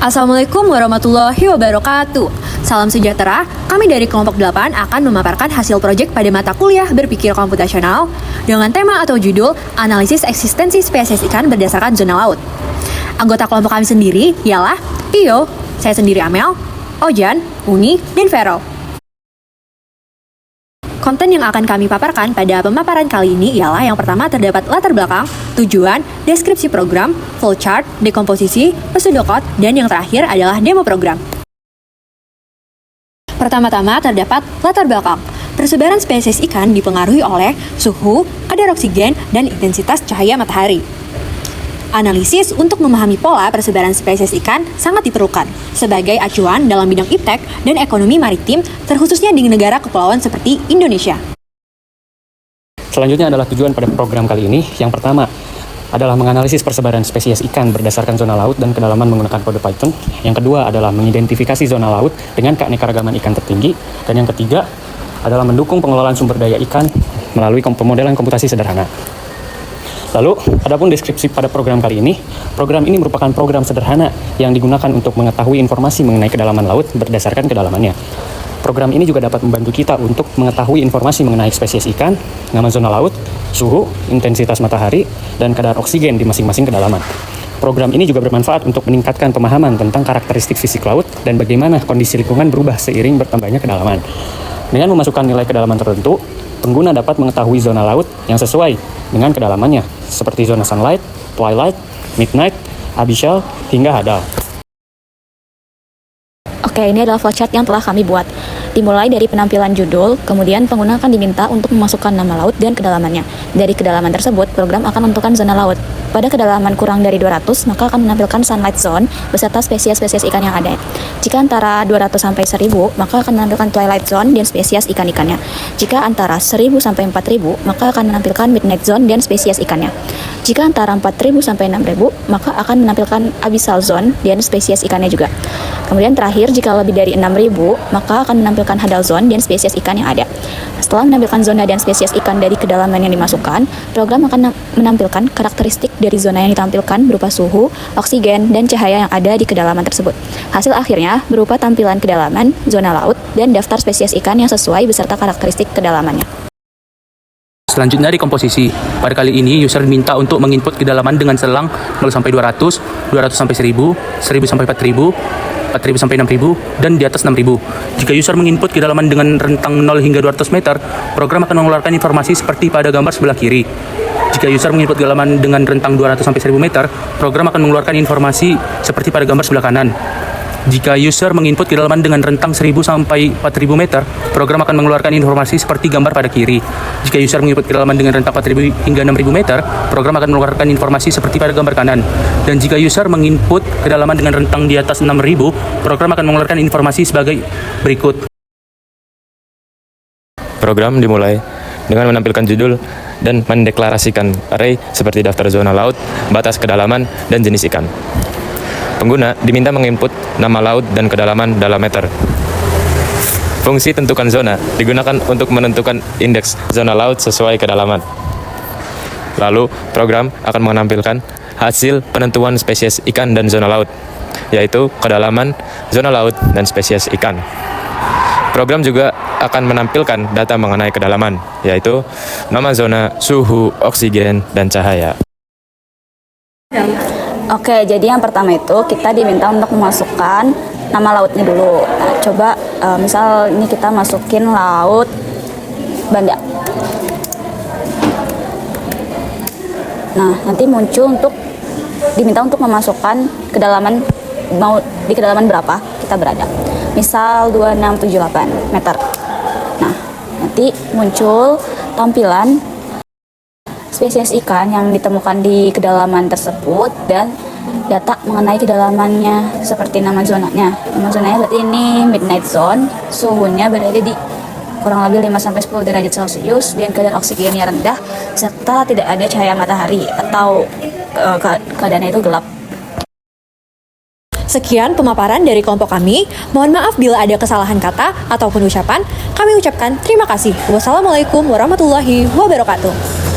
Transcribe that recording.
Assalamualaikum warahmatullahi wabarakatuh. Salam sejahtera, kami dari kelompok 8 akan memaparkan hasil proyek pada mata kuliah berpikir komputasional dengan tema atau judul Analisis Eksistensi Spesies Ikan Berdasarkan Zona Laut. Anggota kelompok kami sendiri ialah Tio, saya sendiri Amel, Ojan, Uni, dan Vero. Konten yang akan kami paparkan pada pemaparan kali ini ialah yang pertama terdapat latar belakang, tujuan, deskripsi program, flowchart, dekomposisi, pseudocode, dan yang terakhir adalah demo program. Pertama-tama terdapat latar belakang. Persebaran spesies ikan dipengaruhi oleh suhu, kadar oksigen, dan intensitas cahaya matahari. Analisis untuk memahami pola persebaran spesies ikan sangat diperlukan sebagai acuan dalam bidang iptek dan ekonomi maritim, terkhususnya di negara kepulauan seperti Indonesia. Selanjutnya adalah tujuan pada program kali ini. Yang pertama adalah menganalisis persebaran spesies ikan berdasarkan zona laut dan kedalaman menggunakan kode Python. Yang kedua adalah mengidentifikasi zona laut dengan keanekaragaman ikan tertinggi. Dan yang ketiga adalah mendukung pengelolaan sumber daya ikan melalui pemodelan komputasi sederhana. Lalu, adapun deskripsi pada program kali ini, program ini merupakan program sederhana yang digunakan untuk mengetahui informasi mengenai kedalaman laut berdasarkan kedalamannya. Program ini juga dapat membantu kita untuk mengetahui informasi mengenai spesies ikan, nama zona laut, suhu, intensitas matahari, dan kadar oksigen di masing-masing kedalaman. Program ini juga bermanfaat untuk meningkatkan pemahaman tentang karakteristik fisik laut dan bagaimana kondisi lingkungan berubah seiring bertambahnya kedalaman. Dengan memasukkan nilai kedalaman tertentu, pengguna dapat mengetahui zona laut yang sesuai dengan kedalamannya, seperti zona sunlight, twilight, midnight, abyssal, hingga hadal. Oke, ini adalah flowchart yang telah kami buat. Dimulai dari penampilan judul, kemudian pengguna akan diminta untuk memasukkan nama laut dan kedalamannya. Dari kedalaman tersebut, program akan menentukan zona laut. Pada kedalaman kurang dari 200, maka akan menampilkan sunlight zone beserta spesies-spesies ikan yang ada. Jika antara 200 sampai 1000, maka akan menampilkan twilight zone dan spesies ikan-ikannya. Jika antara 1000 sampai 4000, maka akan menampilkan midnight zone dan spesies ikannya. Jika antara 4000 sampai 6000, maka akan menampilkan abyssal zone dan spesies ikannya juga. Kemudian terakhir, jika lebih dari 6000, maka akan menampilkan hadal zone dan spesies ikan yang ada. Setelah menampilkan zona dan spesies ikan dari kedalaman yang dimasukkan, program akan menampilkan karakteristik dari zona yang ditampilkan berupa suhu, oksigen, dan cahaya yang ada di kedalaman tersebut. Hasil akhirnya berupa tampilan kedalaman, zona laut, dan daftar spesies ikan yang sesuai beserta karakteristik kedalamannya. Selanjutnya dekomposisi. Pada kali ini user diminta untuk menginput kedalaman dengan selang 0 sampai 200, 200 sampai 1000, 1000 sampai 4000, 4000 sampai 6000, dan di atas 6000. Jika user menginput kedalaman dengan rentang 0 hingga 200 meter, program akan mengeluarkan informasi seperti pada gambar sebelah kiri. Jika user menginput kedalaman dengan rentang 200 sampai 1000 meter, program akan mengeluarkan informasi seperti pada gambar sebelah kanan. Jika user menginput kedalaman dengan rentang 1000 sampai 4000 meter, program akan mengeluarkan informasi seperti gambar pada kiri. Jika user menginput kedalaman dengan rentang 4000 hingga 6000 meter, program akan mengeluarkan informasi seperti pada gambar kanan. Dan jika user menginput kedalaman dengan rentang di atas 6000, program akan mengeluarkan informasi sebagai berikut. Program dimulai dengan menampilkan judul dan mendeklarasikan array seperti daftar zona laut, batas kedalaman, dan jenis ikan. Pengguna diminta menginput nama laut dan kedalaman dalam meter. Fungsi tentukan zona digunakan untuk menentukan indeks zona laut sesuai kedalaman. Lalu, program akan menampilkan hasil penentuan spesies ikan dan zona laut, yaitu kedalaman, zona laut, dan spesies ikan. Program juga akan menampilkan data mengenai kedalaman, yaitu nama zona, suhu, oksigen, dan cahaya. Oke, jadi yang pertama itu kita diminta untuk memasukkan nama lautnya dulu. Nah, coba misal ini kita masukin laut Banda. Nah, nanti muncul diminta untuk memasukkan kedalaman, mau di kedalaman berapa kita berada. Misal 2678 meter. Nah, nanti muncul tampilan spesies ikan yang ditemukan di kedalaman tersebut dan data mengenai kedalamannya seperti nama zonanya. Nama zonanya berarti ini midnight zone, suhunya berada di kurang lebih 5-10 derajat Celcius dan kadar oksigennya rendah serta tidak ada cahaya matahari atau keadaannya itu gelap. Sekian pemaparan dari kelompok kami. Mohon maaf bila ada kesalahan kata ataupun ucapan. Kami ucapkan terima kasih. Wassalamualaikum warahmatullahi wabarakatuh.